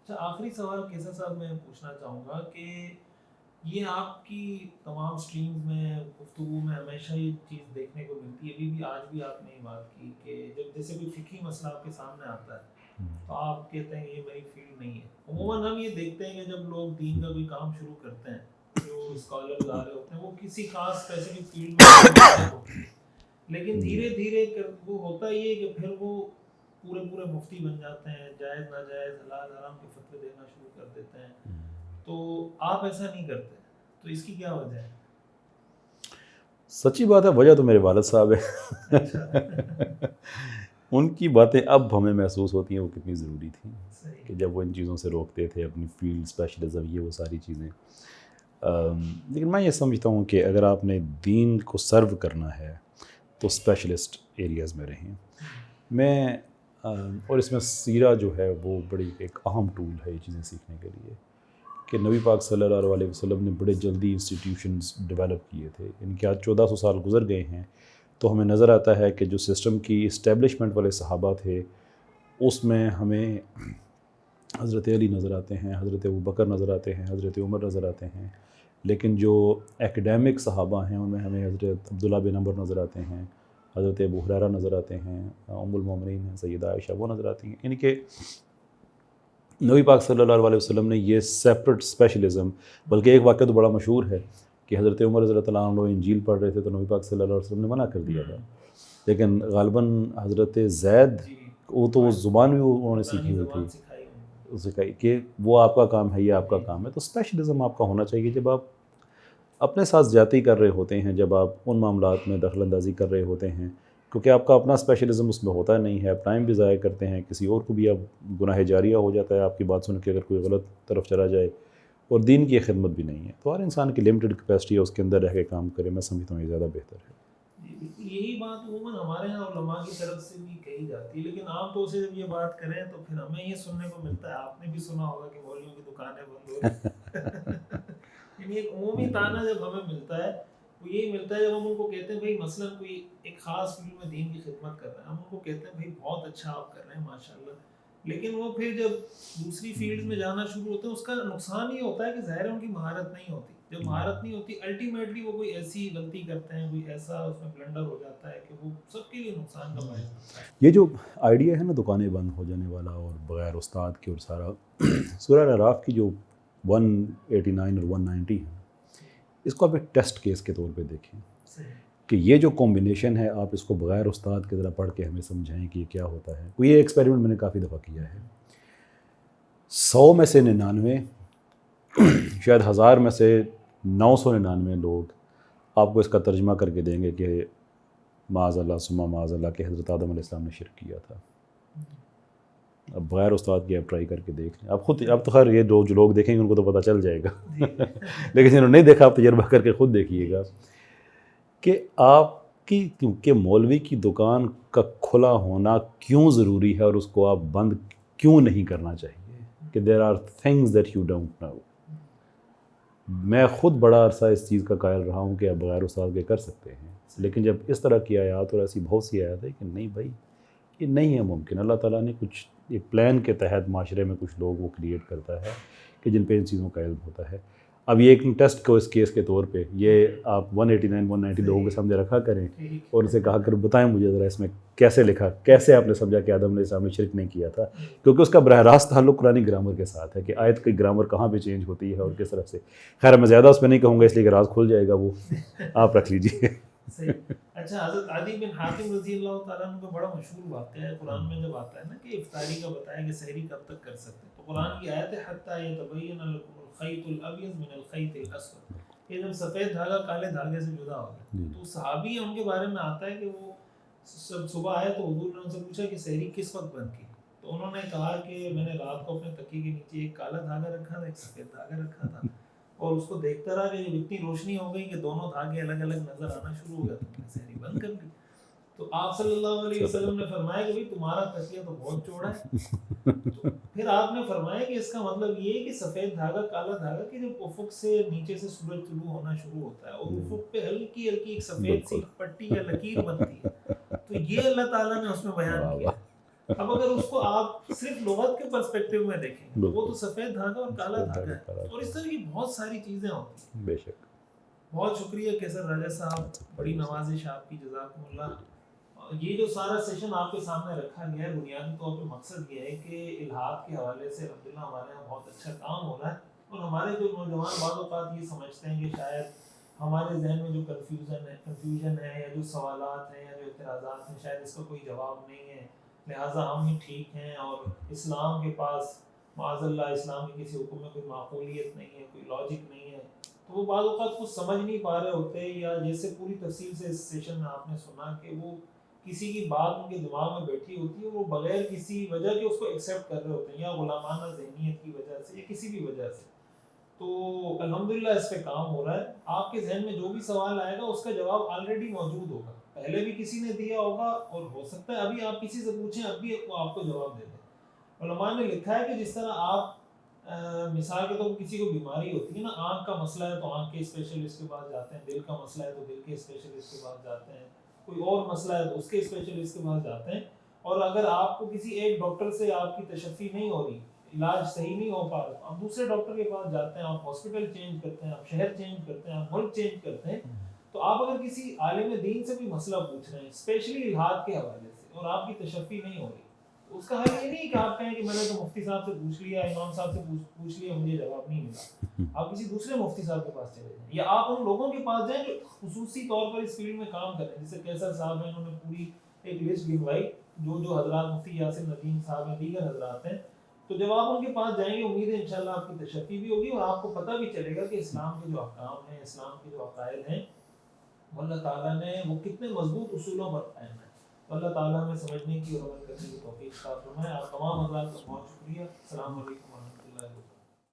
اچھا آخری سوال کیسا صاحب میں پوچھنا چاہوں گا کہ یہ آپ کی تمام سٹریمز میں گفتگو میں ہمیشہ یہ چیز دیکھنے کو ملتی ہے، ابھی بھی آج بھی آپ نے یہ بات کی کہ جب جیسے کوئی فقہی مسئلہ آپ کے سامنے آتا ہے تو آپ کہتے ہیں یہ میری فیلڈ نہیں ہے. عموماً ہم یہ دیکھتے ہیں کہ جب لوگ دین کا کوئی کام شروع کرتے ہیں، جو اسکالرز آ رہے ہوتے ہیں وہ کسی خاص اسپیسیفک فیلڈ میں مہارت ہوتی ہے، لیکن دھیرے دھیرے وہ ہوتا یہ ہے کہ پھر وہ پورے پورے مفتی بن جاتے ہیں، جائز ناجائز حلال حرام کے فتوے دینا شروع کر دیتے ہیں. تو آپ ایسا نہیں کرتے، تو اس کی کیا وجہ ہے؟ سچی بات ہے، وجہ تو میرے والد صاحب ہے. ان کی باتیں اب ہمیں محسوس ہوتی ہیں وہ کتنی ضروری تھیں کہ جب وہ ان چیزوں سے روکتے تھے، اپنی فیلڈ اسپیشلزم یہ وہ ساری چیزیں. لیکن میں یہ سمجھتا ہوں کہ اگر آپ نے دین کو سرو کرنا ہے تو اسپیشلسٹ ایریاز میں رہیں. میں اور اس میں سیرہ جو ہے وہ بڑی ایک اہم ٹول ہے یہ چیزیں سیکھنے کے لیے، کہ نبی پاک صلی اللہ علیہ وسلم نے بڑے جلدی انسٹیٹیوشنز ڈیولپ کیے تھے. یعنی کہ آج 1400 سال گزر گئے ہیں تو ہمیں نظر آتا ہے کہ جو سسٹم کی اسٹیبلشمنٹ والے صحابہ تھے اس میں ہمیں حضرت علی نظر آتے ہیں، حضرت ابوبکر نظر آتے ہیں، حضرت عمر نظر آتے ہیں. لیکن جو ایکڈیمک صحابہ ہیں ان میں ہمیں حضرت عبداللہ بن عمر نظر آتے ہیں، حضرت ابو ہریرہ نظر آتے ہیں، ام المومنین ہیں سیدہ عائشہ وہ نظر آتی ہیں. یعنی کہ نبی پاک صلی اللہ علیہ وسلم نے یہ سیپریٹ اسپیشلزم، بلکہ ایک واقعہ تو بڑا مشہور ہے کہ حضرت عمر رضی اللہ عنہ انجیل پڑھ رہے تھے تو نبی پاک صلی اللہ علیہ وسلم نے منع کر دیا تھا. لیکن غالباً حضرت زید وہ زبان بھی انہوں نے سیکھی ہوئی تھی، سکھائی کہ وہ آپ کا کام ہے، یہ آپ کا کام ہے. تو اسپیشلزم آپ کا ہونا چاہیے جب آپ اپنے ساتھ زیادتی کر رہے ہوتے ہیں، جب آپ ان معاملات میں دخل اندازی کر رہے ہوتے ہیں، کیونکہ آپ کا اپنا اسپیشلزم اس میں ہوتا نہیں ہے. آپ ٹائم بھی ضائع کرتے ہیں، کسی اور کو بھی اب گناہ جاریہ ہو جاتا ہے آپ کی بات سن کے اگر کوئی غلط طرف چلا جائے، اور دین کی خدمت بھی نہیں ہے. تو ہر انسان کی لمیٹڈ کیپیسٹی ہے، اس کے اندر رہ کے کام کرے. میں سمجھتا ہوں یہ زیادہ بہتر ہے. یہی بات عموماً ہمارے یہاں علماء کی طرف سے بھی کہی جاتی ہے، لیکن عام طور سے جب یہ بات کریں تو پھر ہمیں یہ سننے کو ملتا ہے، آپ نے بھی سنا ہوگا کہ مولویوں کی دکانیں بند ہو رہی. یعنی ایک عمومی تانا جب ہمیں ملتا ہے وہ یہی ملتا ہے جب ہم ان کو کہتے ہیں بھائی مثلاً کوئی ایک خاص فیلڈ میں دین کی خدمت کر رہے ہیں، ہم ان کو کہتے ہیں بھائی بہت اچھا آپ کر رہے ہیں ماشاءاللہ، لیکن وہ پھر جب دوسری فیلڈ میں جانا شروع ہوتے ہیں اس کا نقصان یہ ہوتا ہے کہ ظاہر ہے ان کی مہارت نہیں ہوتی. جب مہارت نہیں ہوتی الٹیمیٹلی وہ کوئی ایسی غلطی کرتے ہیں، کوئی ایسا اس میں بلنڈر ہو جاتا ہے کہ وہ سب کے لیے نقصان کا باعث بنتا ہے. یہ جو آئیڈیا ہے نا دکانیں بند ہو جانے والا اور بغیر استاد کے اور سارا، سورہ الاعراف کی جو 189 اور 190 ہے اس کو آپ ایک ٹیسٹ کیس کے طور پہ دیکھیں کہ یہ جو کمبینیشن ہے آپ اس کو بغیر استاد کے ذرا پڑھ کے ہمیں سمجھائیں کہ یہ کیا ہوتا ہے. کوئی یہ ایکسپیریمنٹ میں نے کافی دفعہ کیا ہے. 100 میں سے 99 شاید 1000 میں سے 999 لوگ آپ کو اس کا ترجمہ کر کے دیں گے کہ معاذ اللہ ثم معاذ اللہ کہ حضرت آدم علیہ السلام نے شرک کیا تھا. اب بغیر استاد کے آپ ٹرائی کر کے دیکھ لیں. آپ خود، اب تو خیر یہ جو لوگ دیکھیں گے ان کو تو پتہ چل جائے گا لیکن جنہوں نے نہیں دیکھا آپ تجربہ کر کے خود دیکھیے گا کہ آپ کی کیونکہ مولوی کی دکان کا کھلا ہونا کیوں ضروری ہے اور اس کو آپ بند کیوں نہیں کرنا چاہیے، کہ there are things that you don't know. میں خود بڑا عرصہ اس چیز کا قائل رہا ہوں کہ آپ بغیر استاد کے کر سکتے ہیں، لیکن جب اس طرح کی آیات اور ایسی بہت سی آیات ہے کہ نہیں بھائی یہ نہیں ہے ممکن. اللہ تعالیٰ نے کچھ ایک پلان کے تحت معاشرے میں کچھ لوگ وہ کریٹ کرتا ہے کہ جن پہ ان چیزوں کا علم ہوتا ہے. اب یہ ایک ٹیسٹ کو اس کیس کے طور پہ یہ آپ 189 190 لوگوں کے سامنے رکھا کریں اور اسے کہا کر بتائیں مجھے ذرا اس میں کیسے لکھا، کیسے آپ نے سمجھا کہ آدم علیہ السلام نے شرک نہیں کیا تھا، کیونکہ اس کا براہ راست تعلق قرآن گرامر کے ساتھ ہے کہ آیت کی گرامر کہاں پہ چینج ہوتی ہے اور کس طرح سے. خیر میں زیادہ اس میں نہیں کہوں گا اس لیے کہ راز کھل جائے گا، وہ آپ رکھ لیجیے. اچھا حضرت عدی بن حاتم رضی اللہ تعالیٰ عنہ کا بڑا مشہور واقعہ ہے قرآن میں جب آتا ہے نا کہ افطاری کا بتایا کہ سحری کب تک کر سکتے ہیں، تو قرآن کی آیت ہے حتی یتبین لکم الخیط الابیض من الخیط الاسود، یہ جب سفید دھاگا کالے دھاگے سے جدا ہو گیا. تو صحابی ان کے بارے میں آتا ہے کہ وہ صبح آئے تو حضور نے ان سے پوچھا کہ سحری کس وقت بند کی، تو انہوں نے کہا کہ میں نے رات کو اپنے تکیے کے نیچے ایک کالا دھاگا رکھا تھا، ایک سفید دھاگا رکھا تھا، اور اس کو دیکھتا رہا کہ جب اتنی روشنی ہو گئی کہ دونوں دھاگے الگ الگ نظر آنا شروع ہو گیا تو میں نے سحری بند کر دی. تو آپ صلی اللہ علیہ وسلم نے فرمایا کہ بھئی تمہارا تکیہ تو بہت چوڑا ہے. تو پھر آپ نے فرمایا کہ اس کا مطلب یہ ہے کہ سفید دھاگا کالا دھاگا کہ جب افق سے نیچے سے سورج طلوع ہونا شروع ہوتا ہے اور افق پہ ہلکی ہلکی ایک سفید سی پٹی یا لکیر بنتی ہے، تو یہ اللہ تعالیٰ نے اس میں بیان کیا ہے. اب اگر اس کو آپ صرف لغت کے پرسپیکٹیو میں دیکھیں تو وہ تو سفید دھاگا اور کالا دھاگا ہے، اور اس طرح کی بہت ساری چیزیں ہوتی ہیں. بے شک. بہت شکریہ کیسر راجہ صاحب، بڑی نوازش آپ کی، جزاکم اللہ. یہ جو سارا سیشن آپ کے سامنے رکھا گیا ہے بنیادی طور پہ مقصد یہ ہے کہ الہاد کے حوالے سے الحمدللہ ہمارے یہاں بہت اچھا کام ہو رہا ہے، اور ہمارے جو نوجوان بعض اوقات یہ سمجھتے ہیں کہ شاید ہمارے ذہن میں جو کنفیوژن ہے یا جو سوالات ہیں یا جو اعتراضات ہیں شاید اس کا کوئی جواب نہیں ہے، لہٰذا ہم ہی ٹھیک ہیں، اور اسلام کے پاس معاذ اللہ اسلام کے کسی حکم میں کوئی معقولیت نہیں ہے، کوئی لاجک نہیں ہے. تو وہ بعض اوقات کچھ سمجھ نہیں پا رہے ہوتے، یا جیسے پوری تفصیل سے اس سیشن میں آپ نے سنا کہ وہ کسی کی بات ان کے دماغ میں بیٹھی ہوتی ہے، وہ بغیر کسی وجہ کے اس کو ایکسیپٹ کر رہے ہوتے ہیں، یا غلامانہ ذہنیت کی وجہ سے یا کسی بھی وجہ سے. تو الحمدللہ اس پہ کام ہو رہا ہے. آپ کے ذہن میں جو بھی سوال آئے گا اس کا جواب آلریڈی موجود ہوگا، پہلے بھی کسی نے دیا ہوگا، اور ہو سکتا ہے ابھی آپ کسی سے پوچھیں اب بھی وہ آپ کو جواب دے دیں. علماء نے لکھا ہے کہ جس طرح آپ مثال کے طور پر کسی کو بیماری ہوتی ہے نا، آنکھ کا مسئلہ ہے تو آنکھ کے اسپیشلسٹ کے پاس جاتے ہیں، دل کا مسئلہ ہے تو دل کے اسپیشلسٹ کے پاس جاتے ہیں، کوئی اور مسئلہ ہے تو اس کے اسپیشلسٹ کے پاس جاتے ہیں. اور اگر آپ کو کسی ایک ڈاکٹر سے آپ کی تشفی نہیں ہو رہی، علاج صحیح نہیں ہو پا رہا، تو آپ دوسرے ڈاکٹر کے پاس جاتے ہیں، آپ ہاسپٹل چینج کرتے ہیں، آپ شہر چینج کرتے ہیں، آپ ملک چینج کرتے ہیں. تو آپ اگر کسی عالم دین سے بھی مسئلہ پوچھ رہے ہیں اسپیشلی الہاد کے حوالے سے، اور آپ کی تشفی نہیں ہو رہی، اس کا حل یہ نہیں کہ آپ کہیں کہ میں نے تو مفتی صاحب سے پوچھ لیا، امام صاحب سے پوچھ لیا، مجھے جواب نہیں ملا. آپ کسی دوسرے مفتی صاحب کے پاس چلے جائیں، یا آپ ان لوگوں کے پاس جائیں جو خصوصی طور پر اس فیلڈ میں کام کر رہے ہیں. جیسے کیسر صاحب ہیں، انہوں نے پوری ایک لسٹ گنوائی جو حضرات مفتی یاسر ندیم صاحب ہیں، دیگر حضرات ہیں. تو جب آپ ان کے پاس جائیں گے امید ہے انشاءاللہ آپ کی تشفی بھی ہوگی، اور آپ کو پتہ بھی چلے گا کہ اسلام کے جو احکام ہیں، اسلام کے جو عقائد ہیں، اللہ تعالیٰ نے وہ کتنے مضبوط اصولوں پر قائم ہے. اللہ تعالیٰ میں سمجھنے کی اور عمل کرنے کی توفیق عطا فرمائے. آپ تمام حضرات کا بہت شکریہ. السلام علیکم ورحمۃ اللہ وبرکاتہ.